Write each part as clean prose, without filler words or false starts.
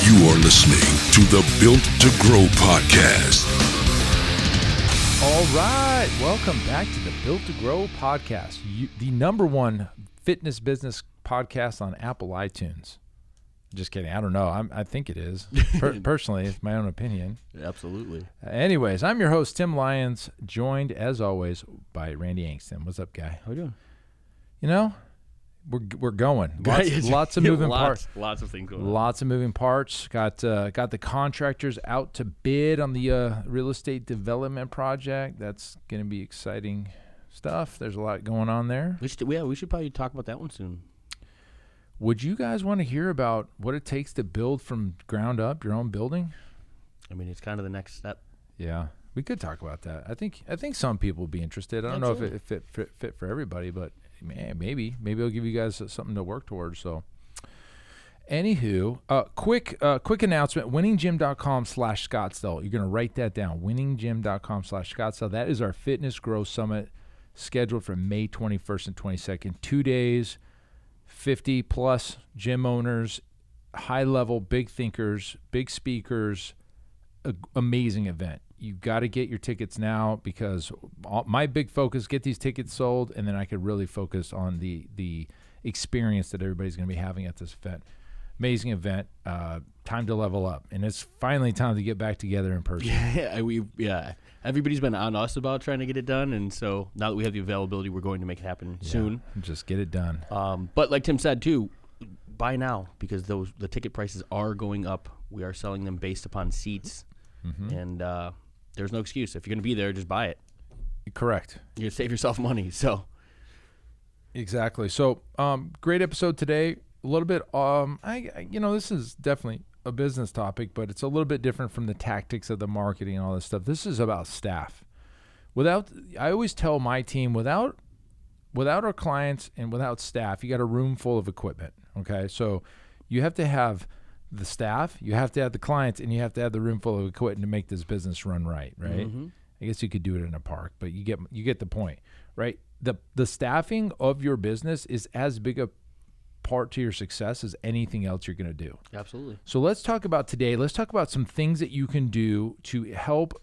You are listening to the Built to Grow podcast. All right. Welcome back to the Built to Grow podcast, the number one fitness business podcast on Apple iTunes. Just kidding. I don't know. I think it is. Personally, it's my own opinion. Absolutely. Anyways, I'm your host, Tim Lyons, joined, as always, by Randy Angston. What's up, guy? How you doing? You know, we're going. Lots of moving parts. Lots of things going on. Lots of moving parts. Got the contractors out to bid on the real estate development project. That's going to be exciting stuff. There's a lot going on there. We should probably talk about that one soon. Would you guys want to hear about what it takes to build from ground up your own building? I mean, it's kind of the next step. Yeah, we could talk about that. I think some people would be interested. I don't know if it fit for everybody, but maybe I'll give you guys something to work towards. So, anywho, quick announcement: winninggym.com/Scottsdale. You're gonna write that down. winninggym.com/Scottsdale. That is our Fitness Growth Summit, scheduled for May 21st and 22nd. 2 days, 50 plus gym owners, high level, big thinkers, big speakers. Amazing event. You got to get your tickets now, because my big focus, get these tickets sold, and then I could really focus on the experience that everybody's going to be having at this event. Amazing event. Time to level up, and it's finally time to get back together in person. Yeah. Everybody's been on us about trying to get it done, and so now that we have the availability, we're going to make it happen soon. Just get it done. But like Tim said too, buy now, because the ticket prices are going up. We are selling them based upon seats, and there's no excuse. If you're going to be there, just buy it. Correct. You're going to save yourself money. So exactly. So great episode today. A little bit. This is definitely a business topic, but it's a little bit different from the tactics of the marketing and all this stuff. This is about staff. I always tell my team, without our clients and without staff, you got a room full of equipment. Okay, so you have to have the staff, you have to have the clients, and you have to have the room full of equipment to make this business run right. Mm-hmm. I guess you could do it in a park, but you get the point, right? The staffing of your business is as big a part to your success as anything else you're going to do. Absolutely. So let's talk about some things that you can do to help,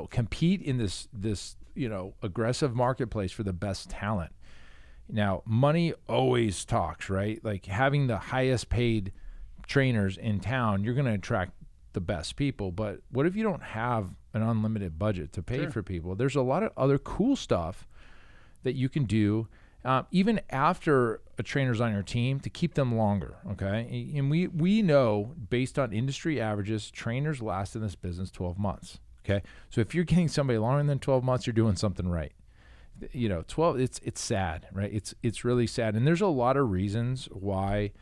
compete in this aggressive marketplace for the best talent. Now, money always talks, right? Like having the highest paid trainers in town, you're going to attract the best people. But what if you don't have an unlimited budget to pay for people? There's a lot of other cool stuff that you can do even after a trainer's on your team to keep them longer, okay? And we know, based on industry averages, trainers last in this business 12 months, okay? So if you're getting somebody longer than 12 months, you're doing something right. 12, it's sad, right? It's really sad. And there's a lot of reasons why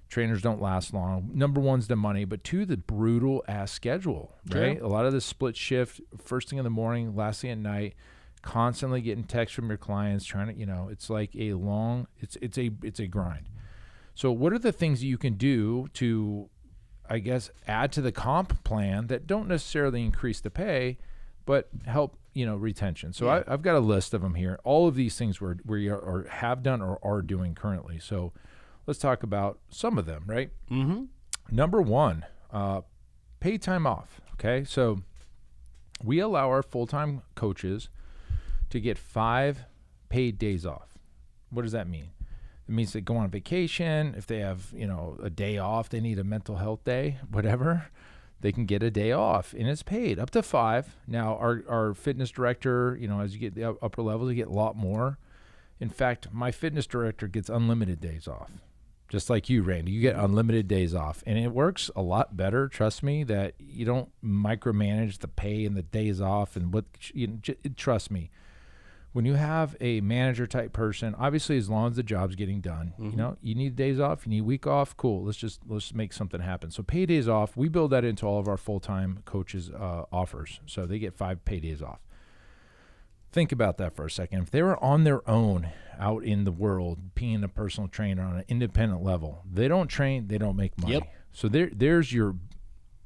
trainers don't last long. Number one's the money, but two, the brutal ass schedule, right? Sure. A lot of the split shift, first thing in the morning, last thing at night, constantly getting texts from your clients trying to, it's like it's a grind. So what are the things that you can do to, I guess, add to the comp plan that don't necessarily increase the pay, but help, retention? So I've got a list of them here. All of these things we have done or are doing currently. So let's talk about some of them, right? Mm-hmm. Number one, pay time off. Okay. So we allow our full-time coaches to get 5 paid days off. What does that mean? It means they go on vacation. If they have, a day off, they need a mental health day, whatever, they can get a day off, and it's paid up to 5. Now, our fitness director, as you get the upper levels, you get a lot more. In fact, my fitness director gets unlimited days off, just like you, Randy. You get unlimited days off, and it works a lot better. Trust me that you don't micromanage the pay and the days off and what. Trust me. When you have a manager type person, obviously, as long as the job's getting done, you need days off, you need a week off. Cool. Let's make something happen. So pay days off, we build that into all of our full-time coaches offers. So they get 5 pay days off. Think about that for a second. If they were on their own out in the world, being a personal trainer on an independent level, they don't train, they don't make money. Yep. So there's your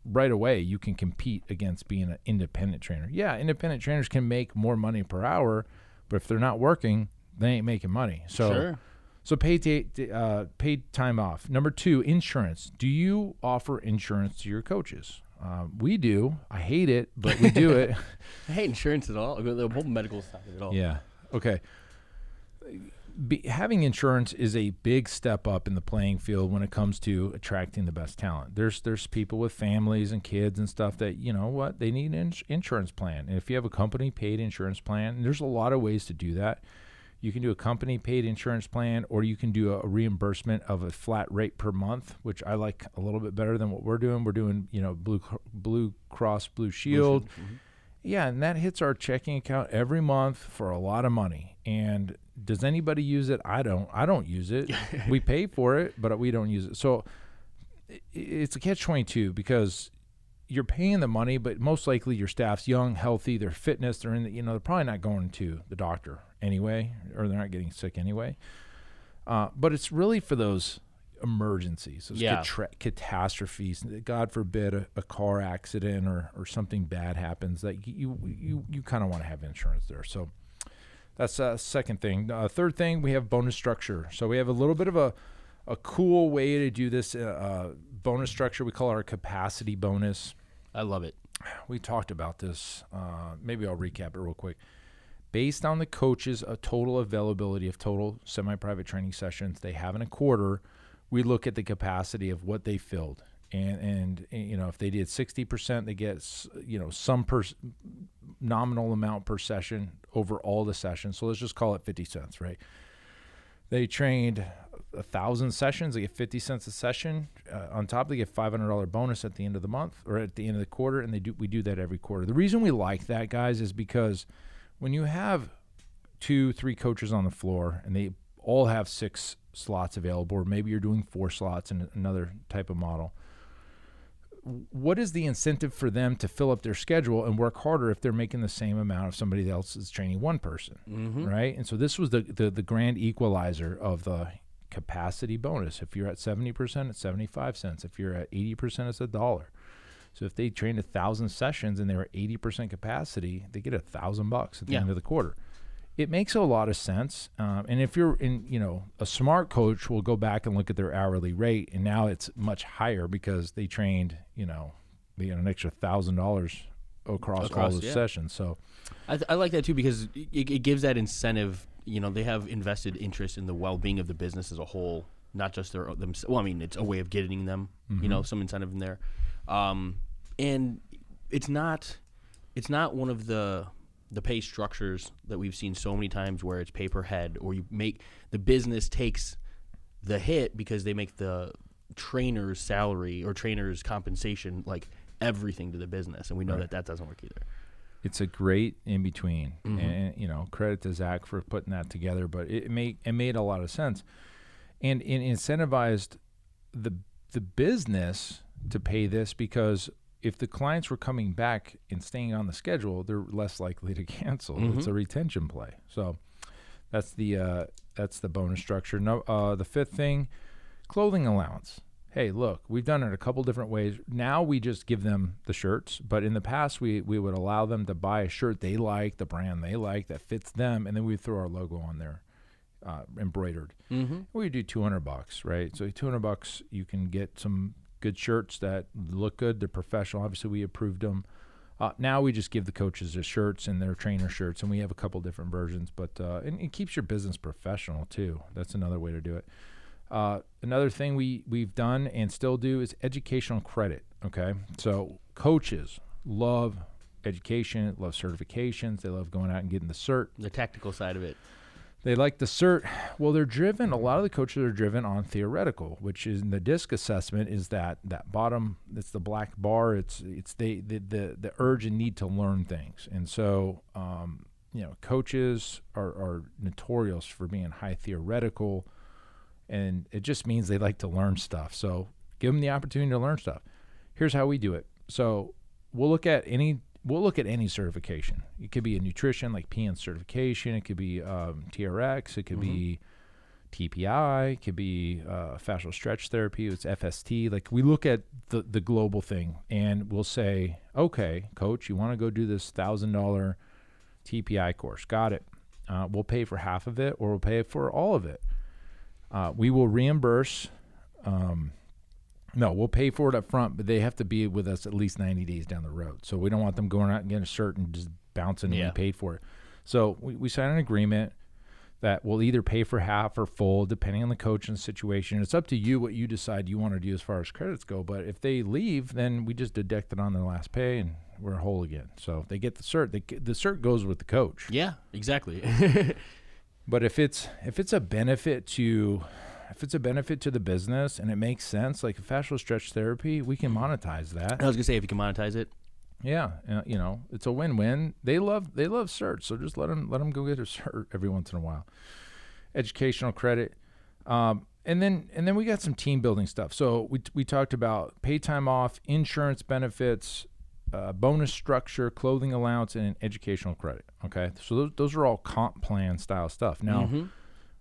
right away. You can compete against being an independent trainer. Yeah, independent trainers can make more money per hour, but if they're not working, they ain't making money. So Sure. So paid time off. Number 2, insurance. Do you offer insurance to your coaches? We do. I hate it, but we do it. I hate insurance at all. The whole medical side of it all. Yeah. Okay. Having insurance is a big step up in the playing field when it comes to attracting the best talent. There's people with families and kids and stuff that, you know what, they need an insurance plan. And if you have a company paid insurance plan, there's a lot of ways to do that. You can do a company paid insurance plan, or you can do a reimbursement of a flat rate per month, which I like a little bit better than what we're doing. We're doing, Blue Cross Blue Shield. Mm-hmm. Yeah, and that hits our checking account every month for a lot of money. And does anybody use it? I don't use it. We pay for it, but we don't use it. So it's a catch-22 because you're paying the money, but most likely your staff's young, healthy, they're fitness, they're they're probably not going to the doctor anyway, or they're not getting sick anyway. But it's really for those emergencies, those catastrophes. God forbid a car accident or something bad happens, that you kind of want to have insurance there. So that's a second thing. Third thing, we have bonus structure. So we have a little bit of a cool way to do this bonus structure. We call it our capacity bonus. I love it. We talked about this. Maybe I'll recap it real quick. Based on the coaches' total availability of total semi-private training sessions they have in a quarter, we look at the capacity of what they filled. And if they did 60%, they get, some nominal amount per session over all the sessions. So let's just call it 50 cents, right? They trained 1,000 sessions. They get 50 cents a session. On top, they get $500 bonus at the end of the month or at the end of the quarter, and we do that every quarter. The reason we like that, guys, is because when you have 2-3 coaches on the floor and they all have 6 slots available, or maybe you're doing 4 slots in another type of model, what is the incentive for them to fill up their schedule and work harder if they're making the same amount of somebody else is training one person, right? And so this was the grand equalizer of the capacity bonus. If you're at 70%, it's 75 cents. If you're at 80%, it's $1. So if they trained 1,000 sessions and they were 80% capacity, they get $1,000 at the end of the quarter. It makes a lot of sense. And if you're a smart coach will go back and look at their hourly rate, and now it's much higher because they trained, they got an extra $1,000 across all the sessions. So I like that too, because it gives that incentive. They have invested interest in the well-being of the business as a whole, not just themselves. Well, I mean, it's a way of getting them, some incentive in there. And it's not one of the pay structures that we've seen so many times where it's pay per head, or the business takes the hit because they make the trainer's salary or trainer's compensation like everything to the business. And we know that doesn't work either. It's a great in between, and credit to Zach for putting that together. But it made a lot of sense, and it incentivized the business to pay this, because if the clients were coming back and staying on the schedule, they're less likely to cancel. It's a retention play. So that's the bonus structure. No, the fifth thing, clothing allowance. Hey, look, we've done it a couple different ways. Now we just give them the shirts, but in the past we would allow them to buy a shirt they like, the brand they like, that fits them, and then we throw our logo on there, embroidered. We do $200, right? So $200, you can get some good shirts that look good. They're professional. Obviously, we approved them. Now we just give the coaches their shirts and their trainer shirts, and we have a couple different versions. But and it keeps your business professional too. That's another way to do it. Another thing we've done and still do is educational credit. Okay, so coaches love education, love certifications. They love going out and getting the cert. The tactical side of it. They like the cert. Well, they're driven. A lot of the coaches are driven on theoretical, which is in the DISC assessment is that bottom. It's the black bar. It's the urge and need to learn things. And so, coaches are notorious for being high theoretical, and it just means they like to learn stuff. So give them the opportunity to learn stuff. Here's how we do it. So we'll look at any certification. It could be a nutrition, like PN certification. It could be TRX. It could be TPI. It could be fascial stretch therapy. It's FST. Like, we look at the global thing, and we'll say, okay, coach, you want to go do this $1,000 TPI course. Got it. We'll pay for half of it, or we'll pay for all of it. We will reimburse. No, we'll pay for it up front, but they have to be with us at least 90 days down the road. So we don't want them going out and getting a shirt and just bouncing and we paid for it. So we sign an agreement that we'll either pay for half or full, depending on the coach and the situation. It's up to you what you decide you want to do as far as credits go. But if they leave, then we just deduct it on their last pay and we're whole again. So if they get the cert, the cert goes with the coach. Yeah, exactly. But if it's a benefit to the business and it makes sense, like a fascial stretch therapy, we can monetize that. I was gonna say if you can monetize it. Yeah, it's a win-win. They love certs, so just let them go get a cert every once in a while. Educational credit, and then we got some team building stuff. So we talked about paid time off, insurance benefits, bonus structure, clothing allowance, and educational credit. Okay, so those are all comp plan style stuff. Now,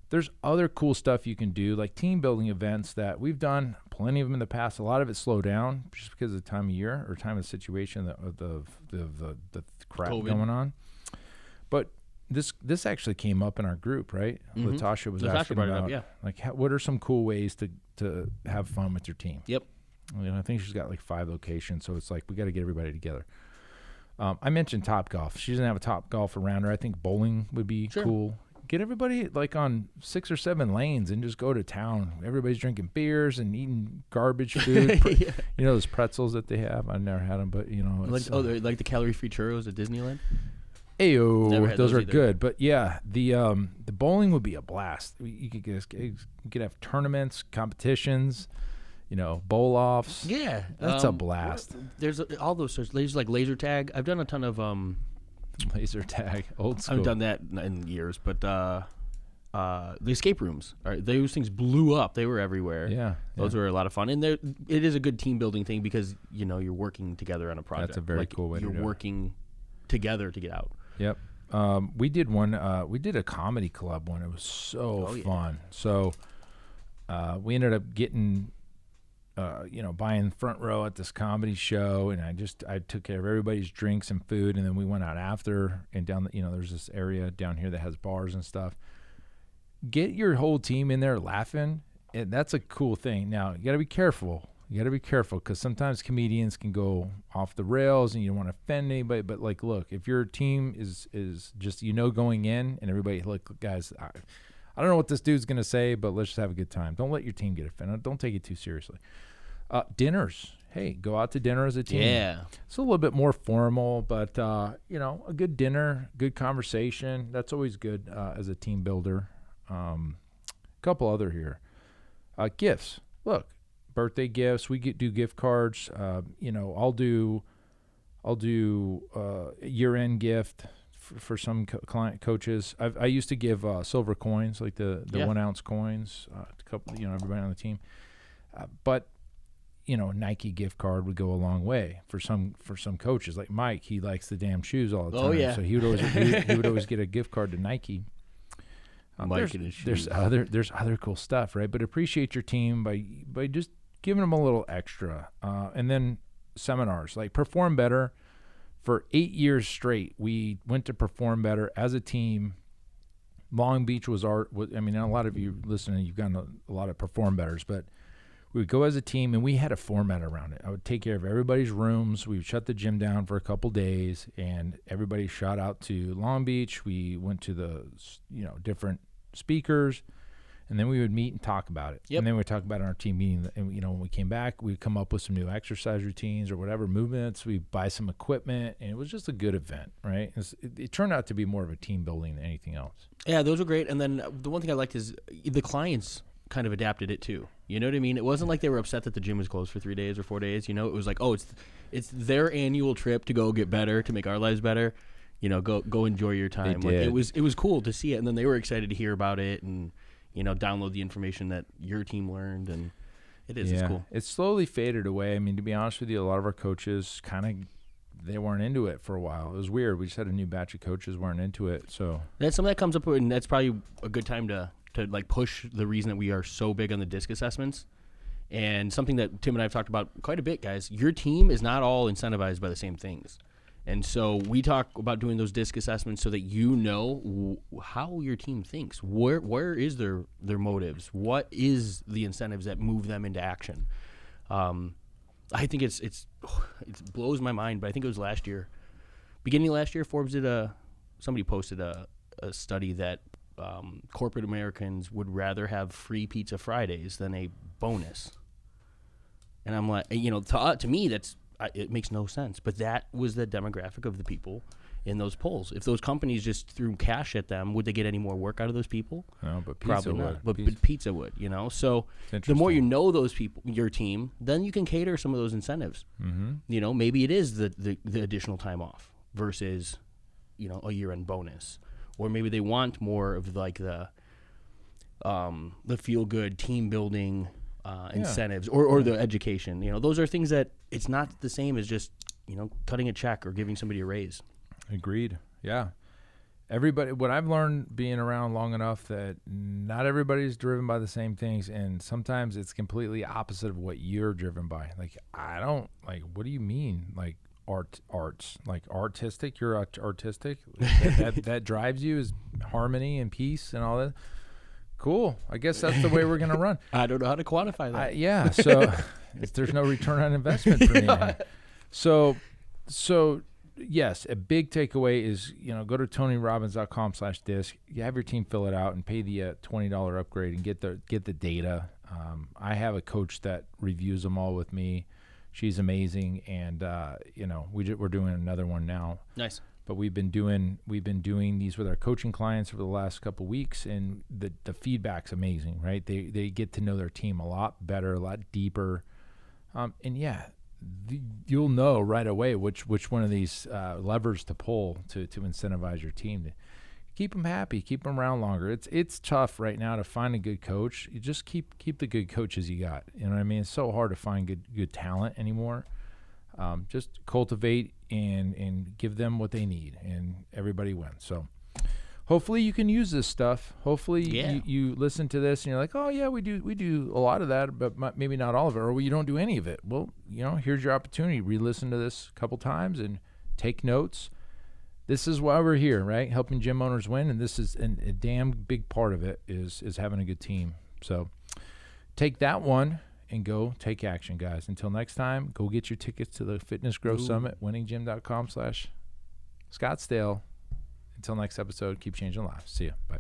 there's other cool stuff you can do, like team building events that we've done plenty of them in the past. A lot of it slowed down just because of the time of year or time of situation of the crap COVID. going on. But this actually came up in our group, right? Latasha was asking about, what are some cool ways to have fun with your team? Yep. I think she's got like 5 locations, so it's like we got to get everybody together. I mentioned Topgolf. She doesn't have a Topgolf around her. I think bowling would be cool. Get everybody like on 6 or 7 lanes and just go to town. Everybody's drinking beers and eating garbage food. You know those pretzels that they have? I've never had them, but like the calorie-free churros at Disneyland. Ayo, those are either. Good. But yeah, the bowling would be a blast. You could have tournaments, competitions, bowl offs. Yeah, that's a blast. There's all those sorts. There's like laser tag. I've done a ton of laser tag, old school. I haven't done that in years, but the escape rooms, those things blew up. They were everywhere. Yeah, those were a lot of fun, and it is a good team building thing because you're working together on a project. That's a very cool way to do it. You're working together to get out. Yep. We did one. We did a comedy club one. It was so fun. So we ended up getting. Buying front row at this comedy show, and I took care of everybody's drinks and food, and then we went out after and down. There's this area down here that has bars and stuff. Get your whole team in there laughing, and that's a cool thing. Now you got to be careful. Because sometimes comedians can go off the rails, and you don't want to offend anybody. But like, look, if your team is just going in, and everybody look, guys, I don't know what this dude's going to say, but let's just have a good time. Don't let your team get offended. Don't take it too seriously. Dinners. Hey, go out to dinner as a team. Yeah. It's a little bit more formal, but, a good dinner, good conversation. That's always good as a team builder. A couple other here. Gifts. Look, birthday gifts. We do gift cards. I'll do a year-end gift for some client coaches. I used to give silver coins, like the 1 ounce coins, a couple, everybody on the team. But Nike gift card would go a long way for some coaches. Like Mike, he likes the damn shoes all the time. Oh yeah. So he would always get a gift card to Nike. Mike and his shoes. There's other cool stuff, right? But appreciate your team by just giving them a little extra. And then seminars, like Perform Better. For 8 years straight, we went to Perform Better as a team. Long Beach was a lot of you listening, you've gotten a lot of Perform Betters, but we would go as a team, and we had a format around it. I would take care of everybody's rooms. We would shut the gym down for a couple days, and everybody shot out to Long Beach. We went to the different speakers, and then we would meet and talk about it. Yep. And then we'd talk about it in our team meeting. And, when we came back, we'd come up with some new exercise routines or whatever, movements. We'd buy some equipment, and it was just a good event, right? It turned out to be more of a team building than anything else. Yeah, those were great. And then the one thing I liked is the clients kind of adapted it too. You know what I mean? It wasn't like they were upset that the gym was closed for 3 days or 4 days. It was like, it's their annual trip to go get better, to make our lives better. Go enjoy your time. They did. It was cool to see it, and then they were excited to hear about it and download the information that your team learned, and it's cool. It's slowly faded away. I mean, to be honest with you, a lot of our coaches they weren't into it for a while. It was weird. We just had a new batch of coaches weren't into it. So that's something that comes up, and that's probably a good time to like push the reason that we are so big on the disc assessments, and something that Tim and I have talked about quite a bit, guys. Your team is not all incentivized by the same things. And so we talk about doing those DISC assessments so that you know how your team thinks. Where is their motives? What is the incentives that move them into action? I think it blows my mind, but I think it was last year, beginning of last year, Forbes did somebody posted a study that corporate Americans would rather have free pizza Fridays than a bonus. And I'm like, to me, it makes no sense. But that was the demographic of the people in those polls. If those companies just threw cash at them, would they get any more work out of those people? No, but pizza Probably would. not. But pizza would, So the more you know those people, your team, then you can cater some of those incentives. Mm-hmm. Maybe it is the additional time off versus, a year-end bonus. Or maybe they want more of like the feel-good team building incentives or the education. Those are things that it's not the same as just, cutting a check or giving somebody a raise. Agreed. Yeah. Everybody, what I've learned being around long enough that not everybody's driven by the same things, and sometimes it's completely opposite of what you're driven by. Like, what do you mean? Like arts, like artistic, you're artistic. that drives you is harmony and peace and all that. Cool. I guess that's the way we're going to run. I don't know how to quantify that. So there's no return on investment for me. So yes, a big takeaway is, go to tonyrobbins.com/disc. You have your team fill it out and pay the $20 upgrade and get the data. I have a coach that reviews them all with me. She's amazing, and we're doing another one now. Nice. But we've been doing these with our coaching clients over the last couple of weeks, and the feedback's amazing, right? They get to know their team a lot better, a lot deeper, you'll know right away which one of these levers to pull to incentivize your team to keep them happy, keep them around longer. It's tough right now to find a good coach. You just keep the good coaches you got. You know what I mean? It's so hard to find good talent anymore. Just cultivate and give them what they need, and everybody wins. So hopefully you can use this stuff. Hopefully you listen to this and you're like, oh yeah, we do a lot of that, but maybe not all of it, or you don't do any of it. Well, here's your opportunity. Re-listen to this a couple times and take notes. This is why we're here, right? Helping gym owners win, and this is a damn big part of it is having a good team. So take that one and go take action, guys. Until next time, go get your tickets to the Fitness Growth Summit, winninggym.com/Scottsdale. Until next episode, keep changing lives. See ya. Bye.